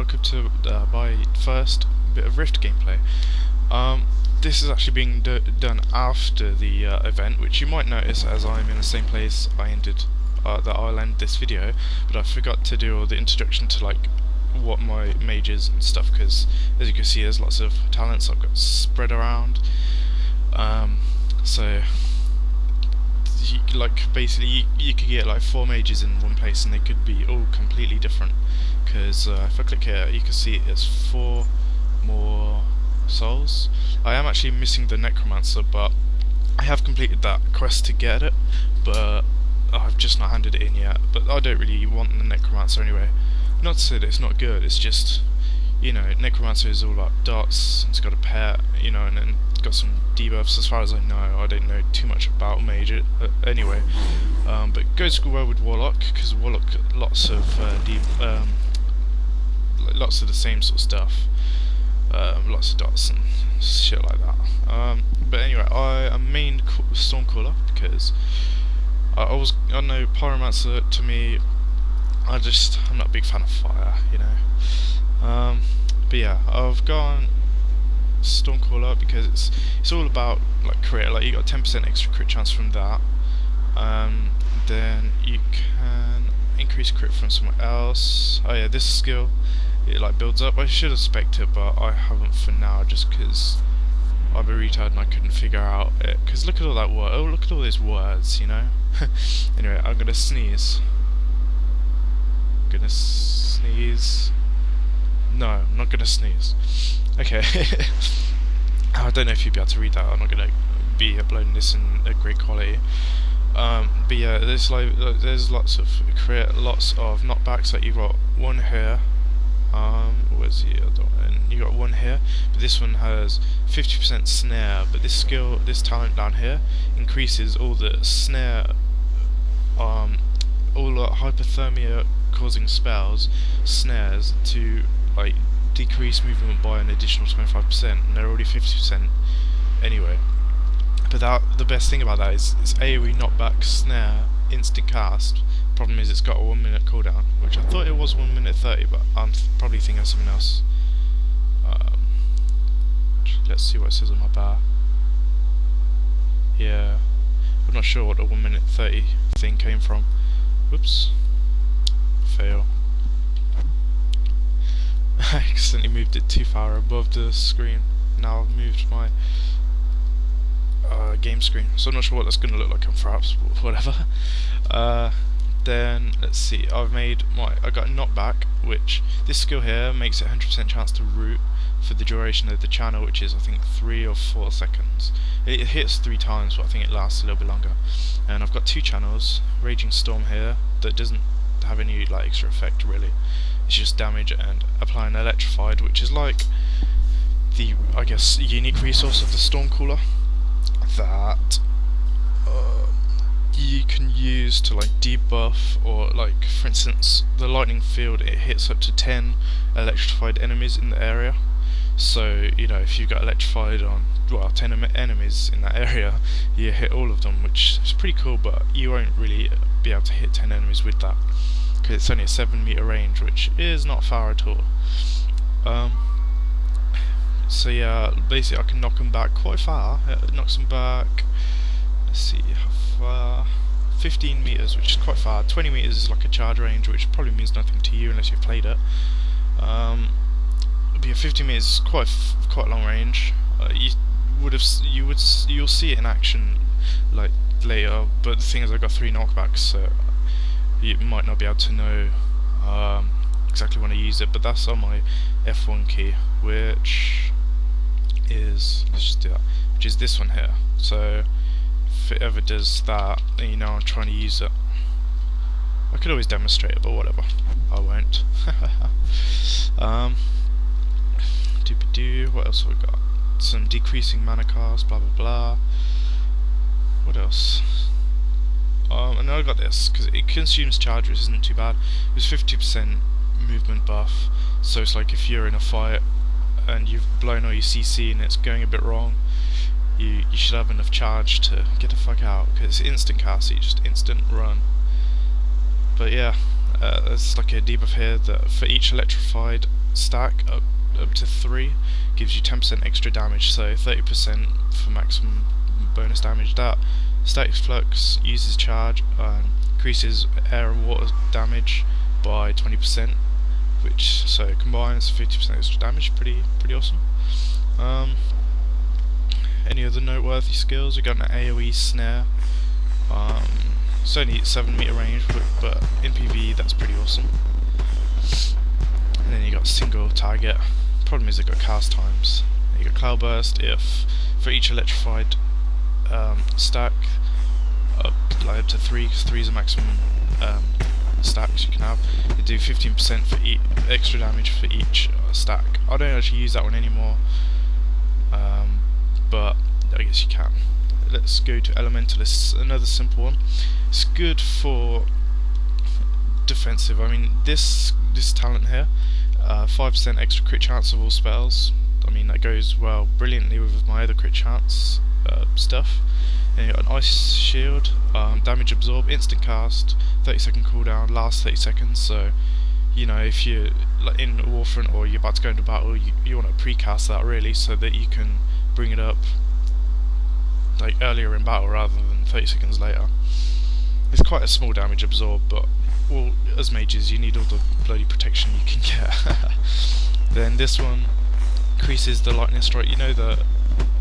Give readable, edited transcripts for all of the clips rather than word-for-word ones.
welcome to my first bit of Rift gameplay. This is actually being done after the event, which you might notice as I'm in the same place I ended, that I'll end this video, but I forgot to do all the introduction to like what my mage is and stuff, because as you can see there's lots of talents I've got spread around. So basically you could get like 4 mages in one place and they could be all completely different, because if I click here you can see it's 4 more souls. I am actually missing the necromancer, but I have completed that quest to get it, but I've just not handed it in yet. But I don't really want the necromancer anyway. Not to say that it's not good, it's just, you know, necromancer is all about dots, it's got a pet, you know, and then got some debuffs as far as I know. I don't know too much about mage anyway, but it goes well with warlock, because warlock got lots of lots of the same sort of stuff, lots of dots and shit like that. But anyway, I am main Stormcaller because I know Pyromancer, to me, I'm not a big fan of fire, you know. But yeah, I've gone Stormcaller because it's all about like crit. Like you got 10% extra crit chance from that. Then you can increase crit from somewhere else. Oh yeah, this skill, it like builds up. I should have spec'd it, but I haven't for now, just because I'm a retard and I couldn't figure out it. Because look at all that word. Oh, look at all these words, you know. Anyway, I'm gonna sneeze. Gonna sneeze. No, I'm not gonna sneeze. Okay. I don't know if you'll be able to read that. I'm not gonna be uploading this in a great quality. But yeah, there's lots of crit, lots of knockbacks. Like you got one here. Where's the other one? You got one here, but this one has 50% snare. But this talent down here increases all the snare, all the hypothermia causing spells, snares, to like decrease movement by an additional 25%, and they're already 50% anyway. But the best thing about that is it's AoE knockback, snare, instant cast. Problem is it's got a 1 minute cooldown, which I thought it was 1 minute 30, but I'm probably thinking of something else. Let's see what it says on my bar. Yeah, I'm not sure what the 1 minute 30 thing came from. Whoops. Fail. I accidentally moved it too far above the screen. Now I've moved my game screen, so I'm not sure what that's going to look like on Fraps, but whatever. Then let's see, I got a knockback, which this skill here makes it 100% chance to root for the duration of the channel, which is I think 3 or 4 seconds. It hits 3 times, but I think it lasts a little bit longer. And I've got 2 channels, Raging Storm here, that doesn't have any like extra effect really. It's just damage and applying Electrified, which is like the, I guess, unique resource of the Stormcaller that you can use to like debuff, or like for instance the lightning field, it hits up to 10 electrified enemies in the area. So you know, if you've got electrified on 10 enemies in that area, you hit all of them, which is pretty cool, but you won't really be able to hit 10 enemies with that, because it's only a 7-meter range, which is not far at all. So yeah, basically I can knock them back quite far. It knocks them back, let's see how far, 15 meters, which is quite far. 20 meters is like a charge range, which probably means nothing to you unless you've played it. But yeah, 50 meters is quite long range. You'll see it in action like later, but the thing is I got 3 knockbacks, so you might not be able to know exactly when I use it. But that's on my F1 key, which is, let's just do that, which is this one here. So if it ever does that, then you know I'm trying to use it. I could always demonstrate it, but whatever, I won't. What else have we got? Some decreasing mana cost, blah blah blah. What else? And then I got this, because it consumes charge, which isn't too bad. It was 50% movement buff, so it's like if you're in a fight and you've blown all your CC and it's going a bit wrong, you should have enough charge to get the fuck out, because it's instant cast, so you just instant run. But yeah, there's like a debuff here that for each electrified stack up to 3 gives you 10% extra damage, so 30% for maximum bonus damage. That static flux uses charge and increases air and water damage by 20%, which so combines 50% extra damage. Pretty awesome. Any other noteworthy skills? We got an AoE snare. It's only 7 meter range, but in PvE that's pretty awesome. And then you got single target. Problem is they've got cast times. You got cloudburst if for each electrified stack up to 3, because 3 is the maximum stacks you can have. They do 15% for extra damage for each stack. I don't actually use that one anymore, but I guess you can. Let's go to Elementalists, another simple one. It's good for defensive. I mean, this talent here, 5% extra crit chance of all spells. I mean, that goes well brilliantly with my other crit chance stuff. And you got an ice shield, damage absorb, instant cast, 30-second cooldown, last 30 seconds. So, you know, if you're like in Warfront or you're about to go into battle, you want to pre-cast that really, so that you can bring it up like earlier in battle rather than 30 seconds later. It's quite a small damage absorb, but well, as mages you need all the bloody protection you can get. Then this one increases the lightning strike. You know the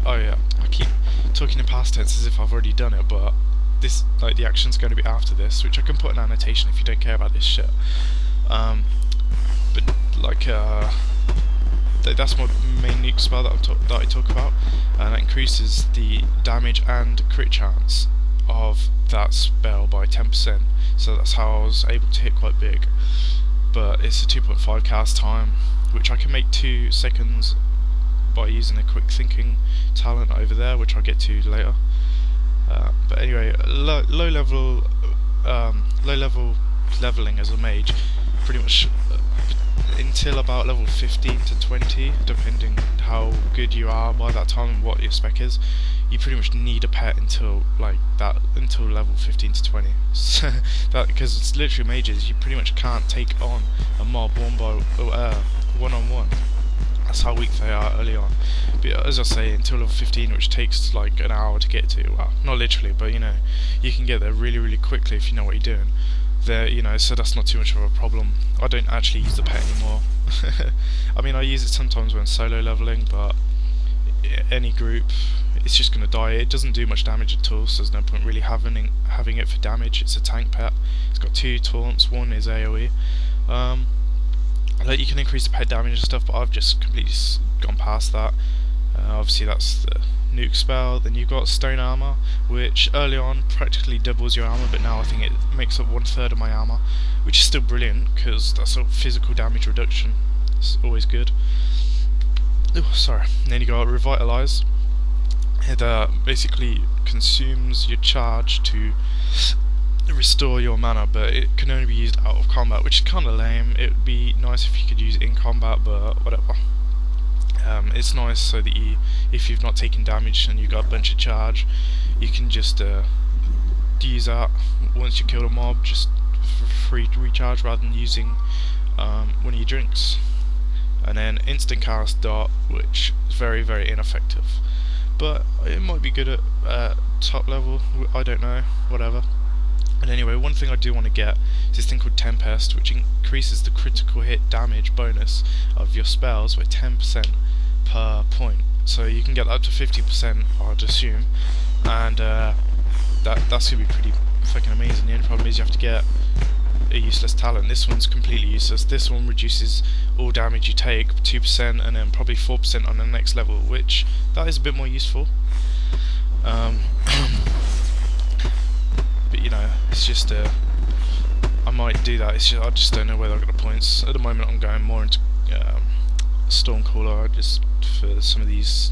oh yeah, I keep talking in past tense as if I've already done it, but this, like, the action's going to be after this, which I can put an annotation if you don't care about this shit. But like that's my main nuke spell that I talk about, and that increases the damage and crit chance of that spell by 10%. So that's how I was able to hit quite big. But it's a 2.5 cast time, which I can make 2 seconds by using a quick thinking talent over there, which I'll get to later. But anyway, low level leveling as a mage, pretty much until about level 15 to 20, depending how good you are by that time and what your spec is. You pretty much need a pet until until level 15 to 20. So that, because it's literally mages, you pretty much can't take on a mob one-on-one. That's how weak they are early on. But as I say, until level 15, which takes like an hour to get to. Well, not literally, but you know, you can get there really quickly if you know what you're doing. There, you know, so that's not too much of a problem. I don't actually use the pet anymore. I mean, I use it sometimes when solo leveling, but any group, it's just gonna die. It doesn't do much damage at all, so there's no point really having it for damage. It's a tank pet. It's got 2 taunts. One is AoE. Like, you can increase the pet damage and stuff, but I've just completely gone past that. Obviously that's the nuke spell. Then you've got stone armor, which early on practically doubles your armor, but now I think it makes up 1/3 of my armor, which is still brilliant because that's a physical damage reduction. It's always good. Oh, sorry. And then you got revitalize. It basically consumes your charge to restore your mana, but it can only be used out of combat, which is kind of lame. It would be nice if you could use it in combat, but whatever. It's nice so that if you've not taken damage and you've got a bunch of charge, you can just use that once you kill a mob, just for free to recharge rather than using one of your drinks. And then instant cast dart, which is very ineffective, but it might be good at top level. I don't know, whatever. And anyway, one thing I do want to get is this thing called Tempest, which increases the critical hit damage bonus of your spells by 10% per point. So you can get that up to 50%, I'd assume, and that's gonna be pretty fucking amazing. The only problem is you have to get a useless talent. This one's completely useless. This one reduces all damage you take 2%, and then probably 4% on the next level, which that is a bit more useful. But you know, it's just I might do that. It's just, I just don't know whether I've got the points. At the moment I'm going more into Stormcaller just for some of these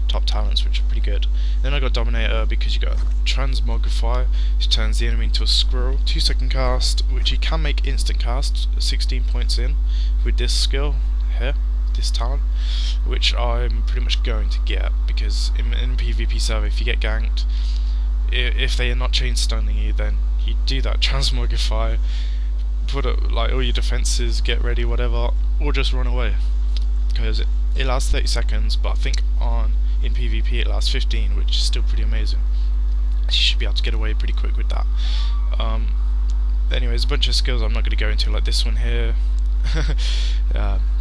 top talents, which are pretty good. Then I got Dominator because you got Transmogrify, which turns the enemy into a squirrel. 2-second cast, which you can make instant cast 16 points in with this skill here, this talent, which I'm pretty much going to get, because in PvP server, if you get ganked, if they are not chain stunning you, then you do that Transmogrify, put up like all your defenses, get ready, whatever, or just run away, because it lasts 30 seconds, but I think in PvP it lasts 15, which is still pretty amazing. You should be able to get away pretty quick with that. Anyways, a bunch of skills I'm not going to go into, like this one here.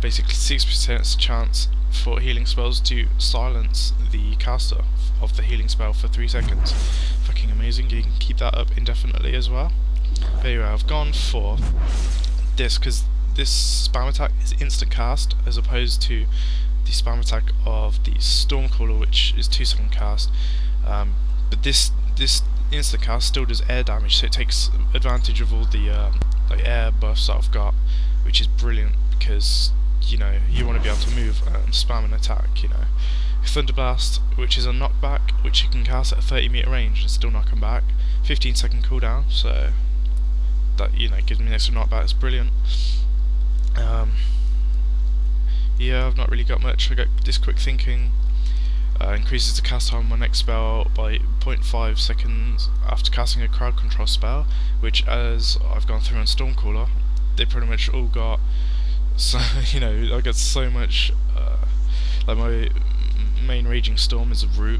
Basically 6% chance for healing spells to silence the caster of the healing spell for 3 seconds. Fucking amazing. You can keep that up indefinitely as well. But anyway, I've gone for this because this spam attack is instant cast as opposed to the spam attack of the Stormcaller, which is 2-second cast. But this instant cast still does air damage, so it takes advantage of all the like air buffs that I've got, which is brilliant because you know you want to be able to move and spam an attack. You know, Thunderblast, which is a knockback, which you can cast at a 30-meter range and still knock them back. 15-second cooldown, so that gives me an extra knockback. It's brilliant. Yeah, I've not really got much. I got this quick thinking. Increases the cast time on my next spell by 0.5 seconds after casting a crowd control spell, which, as I've gone through on Stormcaller, they pretty much all got. So I got so much. Like my main Raging Storm is a root,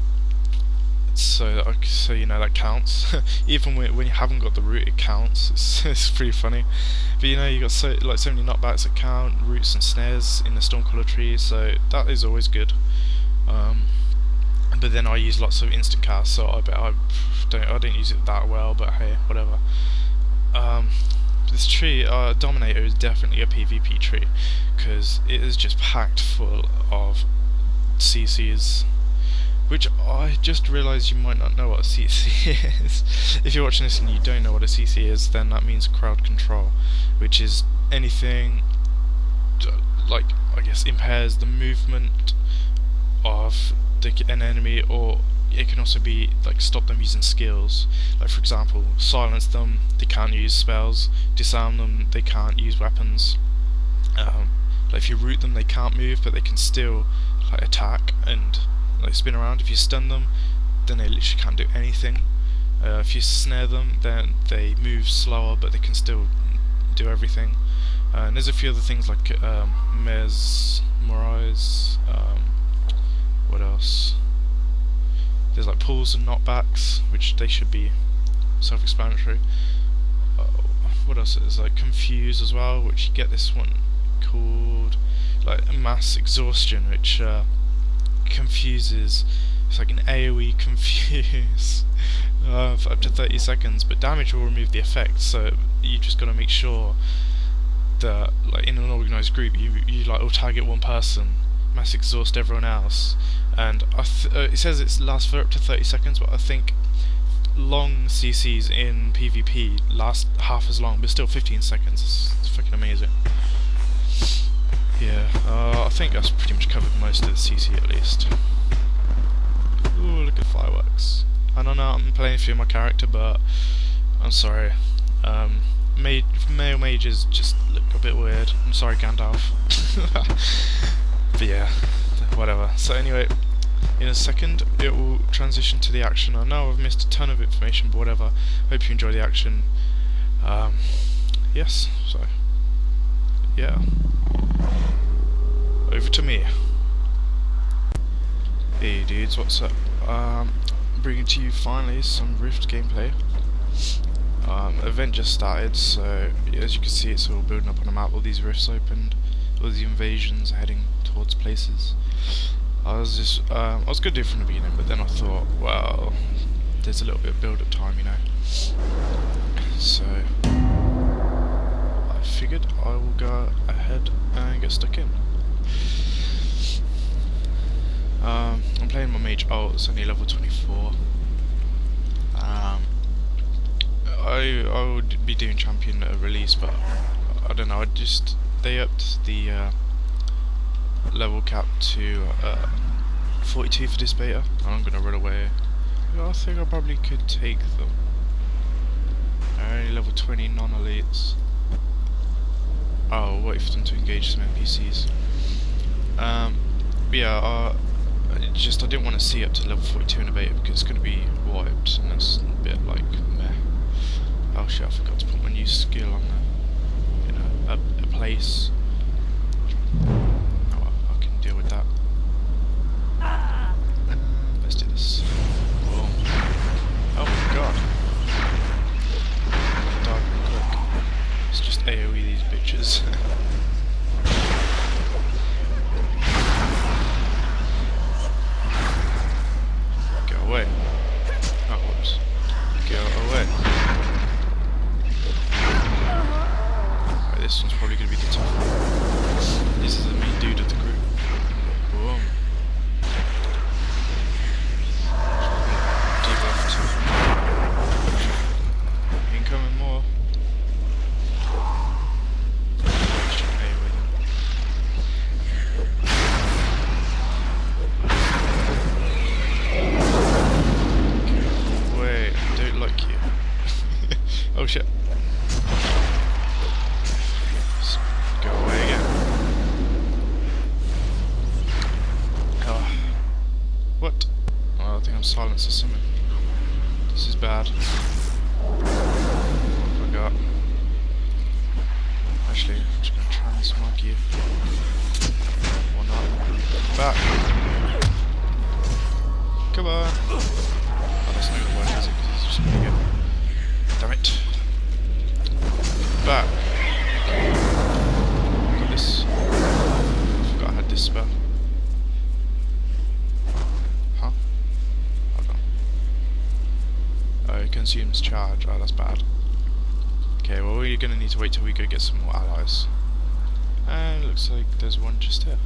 so that counts. Even when you haven't got the root, it counts. It's pretty funny. But you got so many knockbacks that count, roots and snares in the Stormcaller tree, so that is always good. But then I use lots of instant casts, so I don't use it that well. But hey, whatever. This tree, Dominator, is definitely a PvP tree because it is just packed full of CCs. Which I just realised you might not know what a CC is. If you're watching this and you don't know what a CC is, then that means crowd control, which is anything like, I guess, impairs the movement of an enemy, or it can also be like stop them using skills. Like for example, silence them, they can't use spells. Disarm them, they can't use weapons. Like if you root them, they can't move, but they can still like attack and like spin around. If you stun them, then they literally can't do anything. If you snare them, then they move slower, but they can still do everything. And there's a few other things like mesmerize. What else? There's like pulls and knockbacks, which they should be self-explanatory. What else is like confuse as well, which you get this one called like mass exhaustion, which confuses. It's like an AoE confuse for up to 30 seconds, but damage will remove the effect. So you just got to make sure that like in an organised group, you like will target one person, mass exhaust everyone else, and it says it lasts for up to 30 seconds, but I think long CCs in PvP last half as long, but still 15 seconds. It's fucking amazing. Yeah, I think that's pretty much covered most of the CC at least. Ooh, look at fireworks. I don't know, I'm playing through my character, but I'm sorry. Male mages just look a bit weird. I'm sorry, Gandalf. But yeah, whatever. So anyway, in a second it will transition to the action. I know I've missed a ton of information, but whatever. Hope you enjoy the action. Yes, so yeah. Over to me. Hey dudes, what's up? Bringing to you finally some Rift gameplay. Event just started, so as you can see it's all building up on the map. All these rifts opened, all the invasions are heading towards places. I was gonna do it from the beginning, but then I thought, well, there's a little bit of build-up time, so I figured I will go ahead and get stuck in. I'm playing my mage ult. It's only level 24. I would be doing champion at a release, but I don't know. They upped the level cap to 42 for this beta, and I'm gonna run away. I think I probably could take them. Only level 20 non-elites. I'll wait for them to engage some NPCs. Yeah, I didn't want to see up to level 42 in a beta because it's going to be wiped, and that's a bit like meh. Oh shit, I forgot to put my new skill on there. A place. think I'm silenced or something. This is bad. I forgot. Actually, I'm just gonna try and smug you. Or not. Back! Come on! Oh, that's not gonna work, is it? Because he's just gonna get... Damn it! Back! Got this. I forgot I had this spell. Huh? Hold on. Oh, it consumes charge. Oh, that's bad. Okay, well we're gonna need to wait till we go get some more allies. And it looks like there's one just here.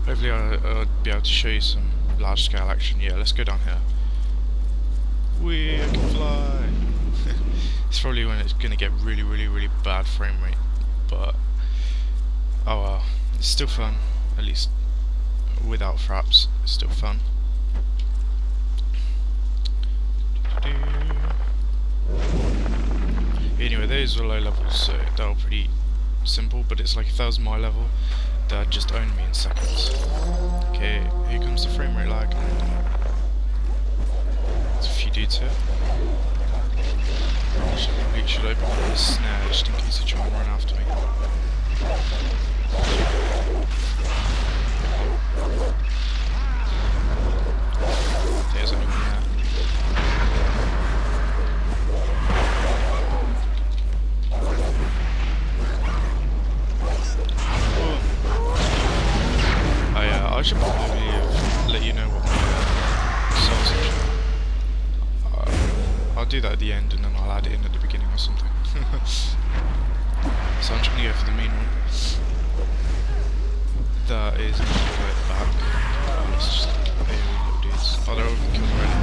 Hopefully I'll be able to show you some large scale action. Yeah, let's go down here. I can fly! It's probably when it's gonna get really bad frame rate. But, oh well, it's still fun. At least, without fraps, it's still fun. Anyway, those were low levels, so they were pretty simple, but it's like 1,000 mile level that just owned me in seconds. Okay, here comes the frame rate lag. There's a few dudes here. Should open up this snare just in case they try and run after me. There's only one there. I should probably let you know what my songs are. I'll do that at the end and then I'll add it in at the beginning or something. So I'm just going to go for the main one. That is not all the way at the back. Oh, let's just little dudes. Oh, they're all killed already.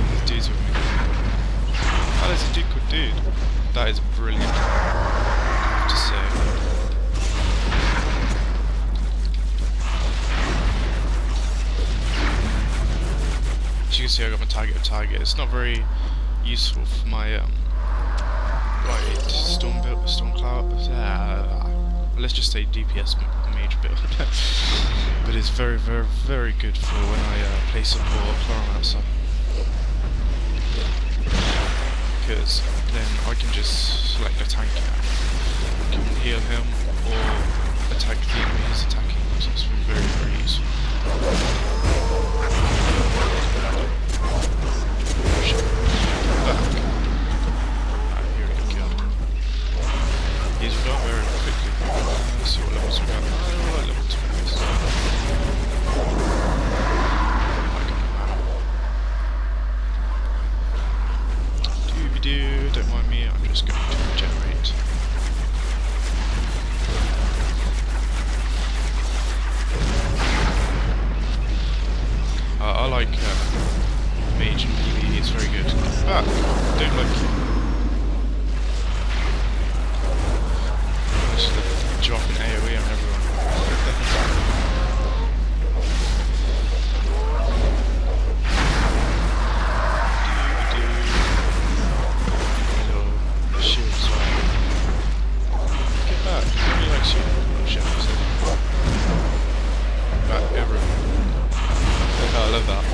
There's dudes with me. Oh, there's a dude called Dude. That is brilliant. I have to say. As you can see, I got my target of target. It's not very useful for my storm cloud. Let's just say DPS mage build. But it's very good for when I play support or Chronomancer. Because then I can just select a tank now. I can heal him or attack the enemy he's attacking. So it's very useful. He's got very quickly. Let's see what levels we got. Oh, level 2. Dooby-doo, don't mind me, I'm just going to regenerate. I like mage and PvE, it's very good. Ah, don't like you. Dropping AoE on everyone. Little shield as well. Get back, nobody likes you. Oh shit, I said back everyone. Oh, I love that.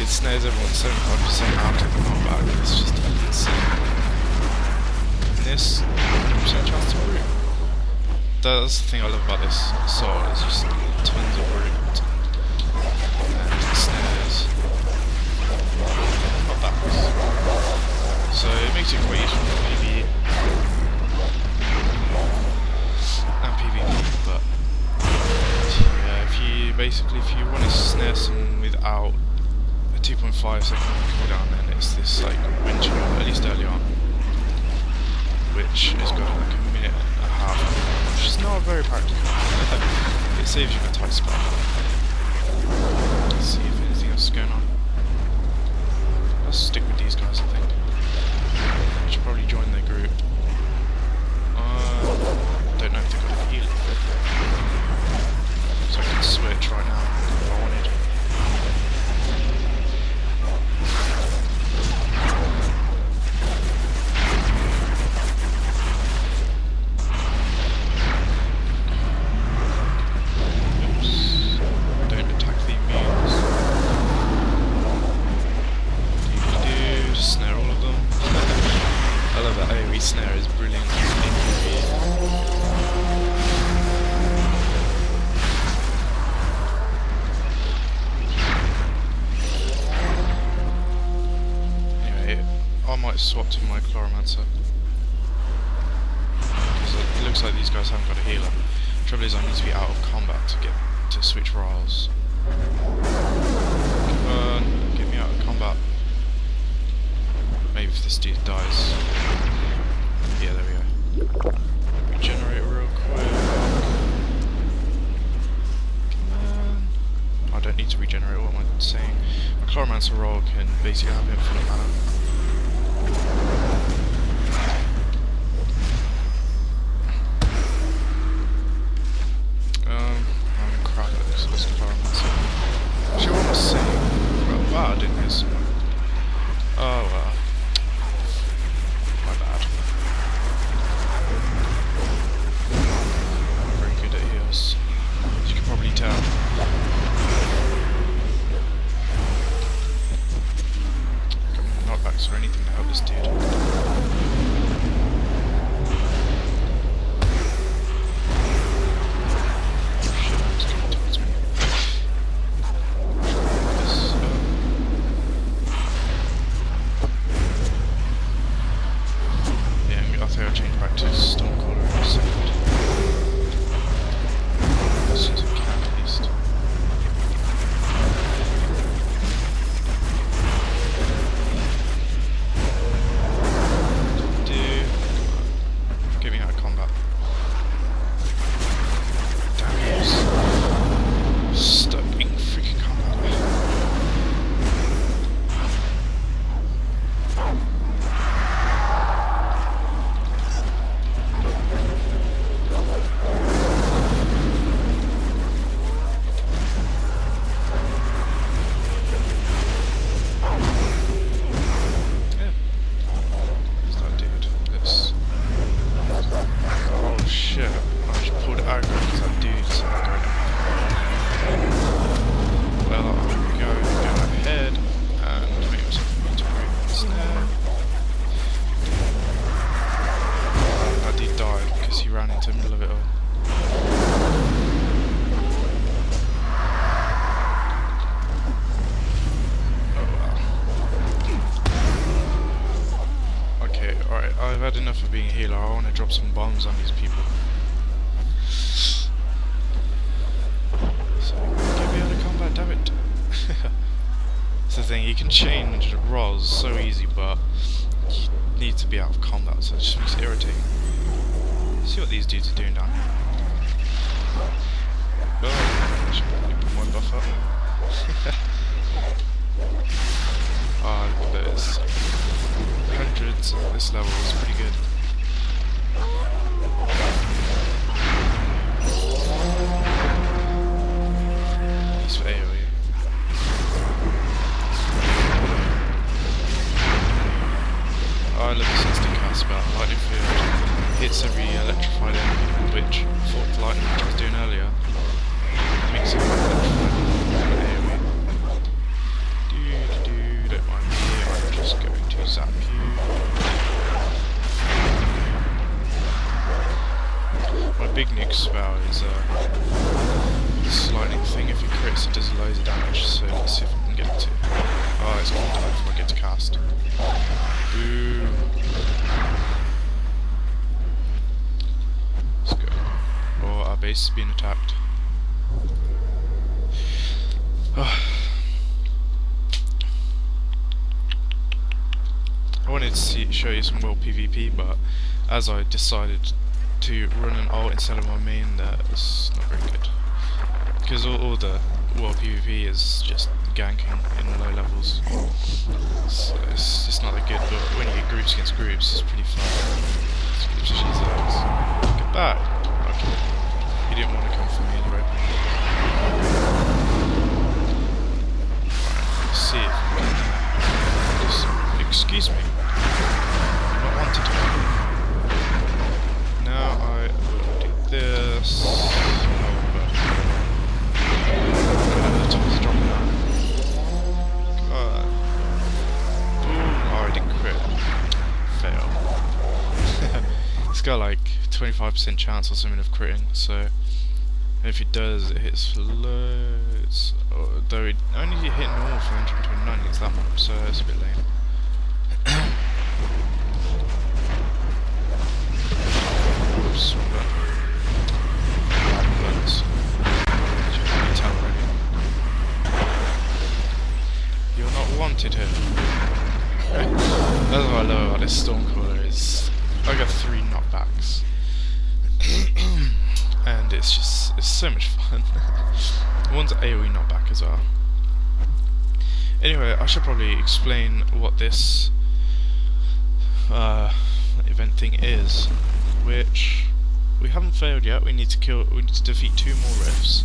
It snares everyone 75% after the combat. It's just insane. And this, 100% chance to root. That's the thing I love about this sword, it's just tons of root and snares, not that. So it makes it quite useful for PvE and PvP, but yeah, if you want to snare someone without a 2.5 second cooldown, then it's this like wind chill, at least early on, which has got like a minute and a half. Which is not very practical. It saves you a tight spot. Let's see if anything else is going on. Let's stick with these guys, I think. I should probably join their group. Don't know if they've got a healer. So I can switch right now if I wanted. swap to my Chloromancer. Because it looks like these guys haven't got a healer. Trouble is I need to be out of combat to get to switch roles. Come on, get me out of combat. Maybe if this dude dies. Yeah, there we go. Regenerate real quick. Come on. I don't need to regenerate, what am I saying? My Chloromancer roll can basically have infinite mana. I'm crap at this Chloromancer. Actually, what am I saying? Wow, I didn't hear someone. Oh well. My bad. I'm very good at heals, as you can probably tell. Knockbacks or anything to help this dude. I'll change back to Stormcaller in a second. As soon as I can, at least. Dude, get me out of combat. Damn it. Stuck in freaking combat. Into the middle of it all. Oh well. Okay, alright, I've had enough of being a healer. I want to drop some bombs on these people. So, get me out of combat, damn it. That's the thing, you can change roles so easy, but you need to be out of combat, so it just makes it irritating. See what these dudes are doing down here. Oh, I should probably put my buff up. Oh, look at this. Hundreds at this level is pretty good. He's for AoE. Oh, look, this instant cast about lightning field. Hits every electrified enemy, which, fourth lightning, which I was doing earlier, makes it electrified AoE. Don't mind me, I'm just going to zap you. My big nuke spell is this lightning thing. If it crits, it does loads of damage, so let's see if we can get it to. Oh, it's going to die before I get to cast. Boo. Our base is being attacked. I wanted to show you some world PvP, but as I decided to run an ult instead of my main, that's not very good. Because all the world PvP is just ganking in low levels. So it's just not that good, but when you get groups against groups, it's pretty fun. Get back! Okay. He didn't want to come for me anyway. Right, let's see if we can just... Excuse me. I'm not wanted. Now I will do this. It's got like 25% chance or something of critting, so if it does, it hits loads. Though it only hit normal for 129 against that one, so it's a bit lame. stronger. Bullets. As you can tell already. You're not wanted here. That's what I love about this Stormcaller is I got 3 knockbacks. And it's so much fun. One's AoE knockback as well. Anyway, I should probably explain what this event thing is, which we haven't failed yet. We need to defeat 2 more rifts.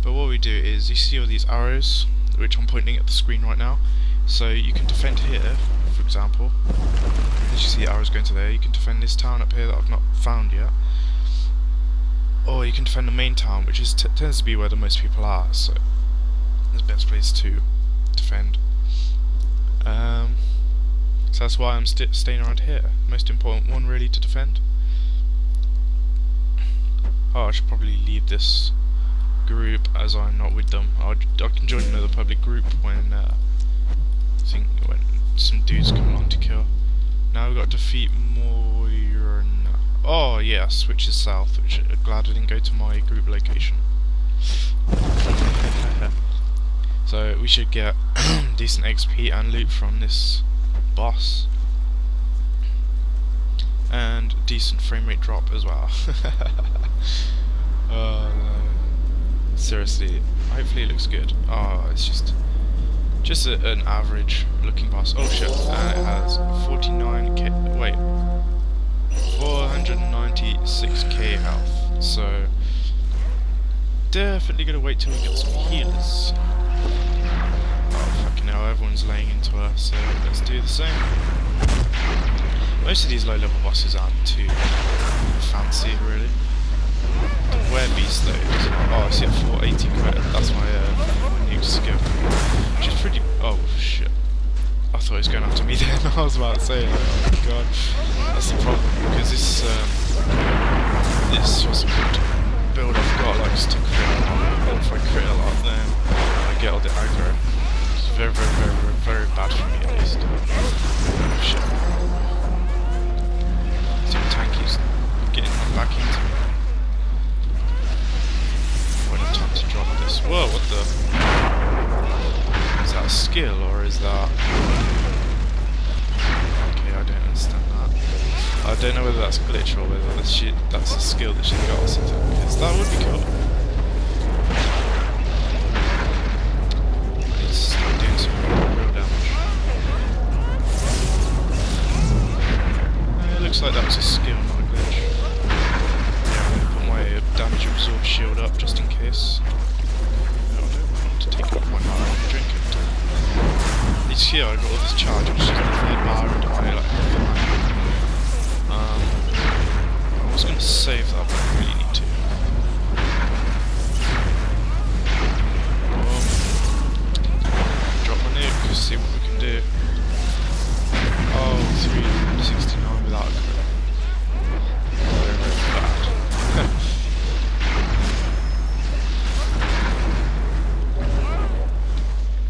But what we do is, you see all these arrows, which I'm pointing at the screen right now. So you can defend here, for example. As you see arrows going to there, you can defend this town up here that I've not found yet. Or you can defend the main town, which is tends to be where the most people are, so it's the best place to defend. So that's why I'm staying around here. Most important one really to defend. Oh, I should probably leave this group as I'm not with them. I can join another public group when when some dudes come along to kill. Now we've got to defeat Moira. Oh yeah, switches south, which I'm glad I didn't go to my group location. So we should get decent XP and loot from this boss. And decent frame rate drop as well. Seriously, hopefully it looks good. Oh, it's just an average looking boss. Oh shit, and it has 49k, wait, 496k health, so definitely gonna wait till we get some healers. Oh fucking hell, everyone's laying into her, so let's do the same. Most of these low level bosses aren't too fancy really. The Werebeast though, oh I see a 480 credit, that's my new skill, which is pretty, oh shit. I thought he was going after me then. I was about to say, like, oh my god, that's the problem, because this what's it called, build I've got likes to crit a lot, and if I crit a lot then I get all the aggro. It's very, very, very, very, very bad for me at least. Oh shit. So the tank keeps getting back into me. When it's time to drop this. Whoa, what the? Is that a skill or is that... Okay, I don't understand that. I don't know whether that's a glitch or whether that's a skill that she got or something, because that would be cool. I need to start doing some real damage. It looks like that was a skill, not a glitch. Yeah, I'm going to put my damage absorb shield up just in case. To take off my bar and drink it. You see I got all this charge, which is the 3rd bar and I like I was going to save that, but I really need to. Drop my nuke, see what we can do. Oh, 369 without a crit. Very, very bad.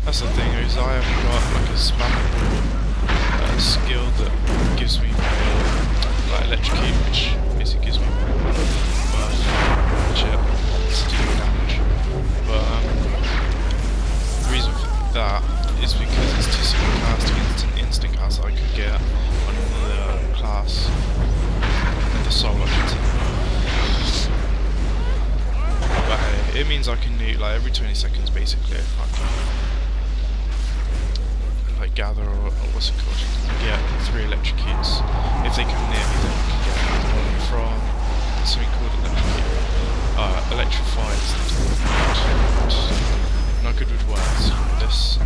That's the thing, is I haven't got like a spammable skill that gives me like electrocute, which basically gives me buff, to do damage. But the reason for that is because it's 2 single cast against an instant cast that I could get on the class and the soul options. But hey, it means I can nuke like every 20 seconds basically. I can like gather or what's it called? Get 3 electrocutes. If they come near me, then I can get another one from something called electrocute. Electrified is not good with words. This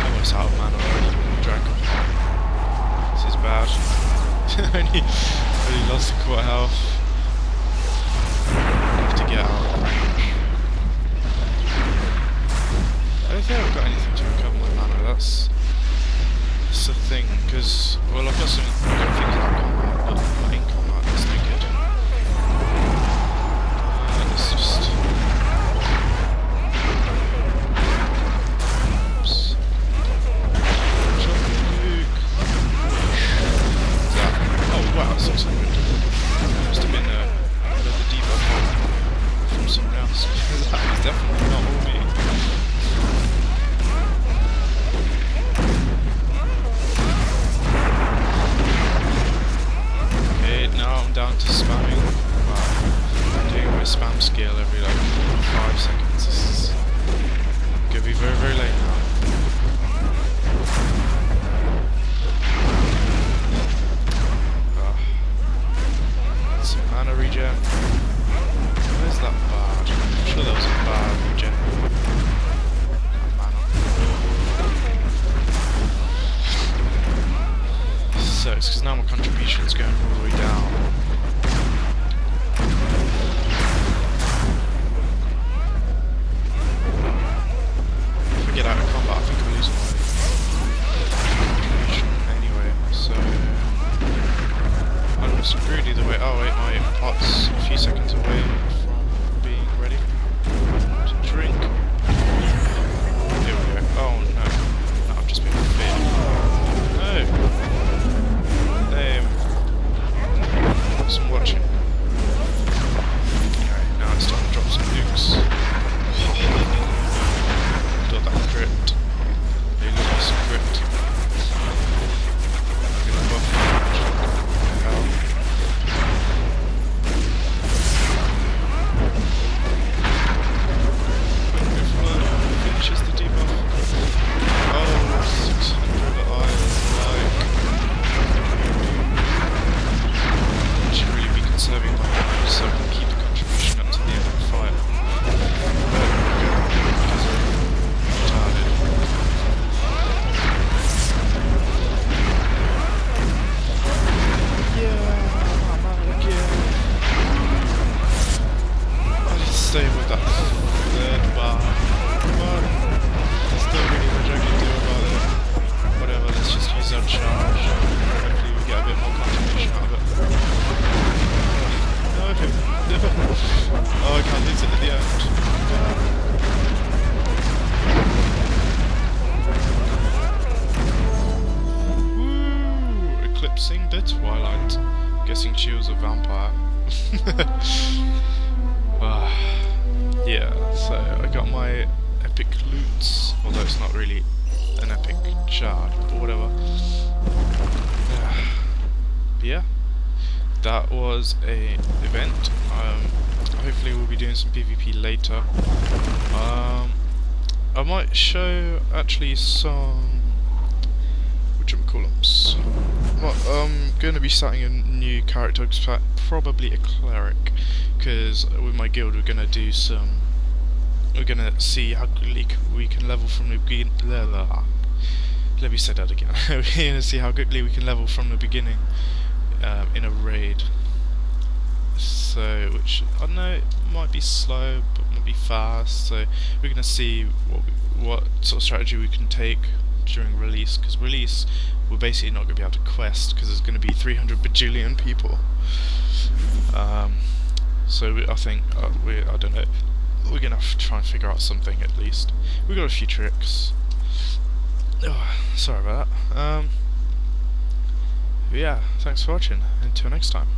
almost out of mana already. Drank up. This is bad. only lost a quarter health. I have to get out of range. I don't think I've got anything to recover my mana, that's the thing, because, well I've got things out of combat, but not in combat, that's no good. And it's just... Oops. Jump nuke! Is that... Oh wow, 600. spam skill every like 5 seconds. This is gonna be very, very late now. Some mana regen. Where's that bard? I'm sure there was a bard regen. Mana. So it's because now my contribution is going all the way down. If I get out of combat, I think I'll lose my contribution anyway. So I'm screwed either way. Oh wait, my pot's a few seconds away from being ready to drink. Here we go. Oh no. No, I've just been fit. No! Some watching. Okay, now it's time to drop some nukes. Got that crit. They look like some crit. I'm gonna buff finishes the debuff. Oh, 600 I like. I should really be conserving my life so I can keep the contribution up to the end of the fight. Because I'm retarded. Yeah, I'm out again. I just stay with that third bar. But there's still really much I can do about it. Whatever, let's just use our charge. Hopefully we get a bit more contribution out of it. No, oh, I can't lose it at the end. Woo! Eclipsing the Twilight. Guessing she was a vampire. Yeah, so I got my epic loot, although it's not really an epic shard, but whatever. Yeah, that was a event. Hopefully we'll be doing some PvP later. I might show actually some whatchamacallums. Well, I'm going to be starting a new character, probably a cleric, because with my guild we're going to do some. We're going to see how quickly we can level from the beginning. Let me say that again. We're going to see how quickly we can level from the beginning in a raid. So, which I don't know, it might be slow, but might be fast. So we're going to see what sort of strategy we can take during release. Because release, we're basically not going to be able to quest because there's going to be 300 bajillion people. So I think I don't know. We're gonna have to try and figure out something at least. We got a few tricks. Oh, sorry about that. Yeah, thanks for watching. Until next time.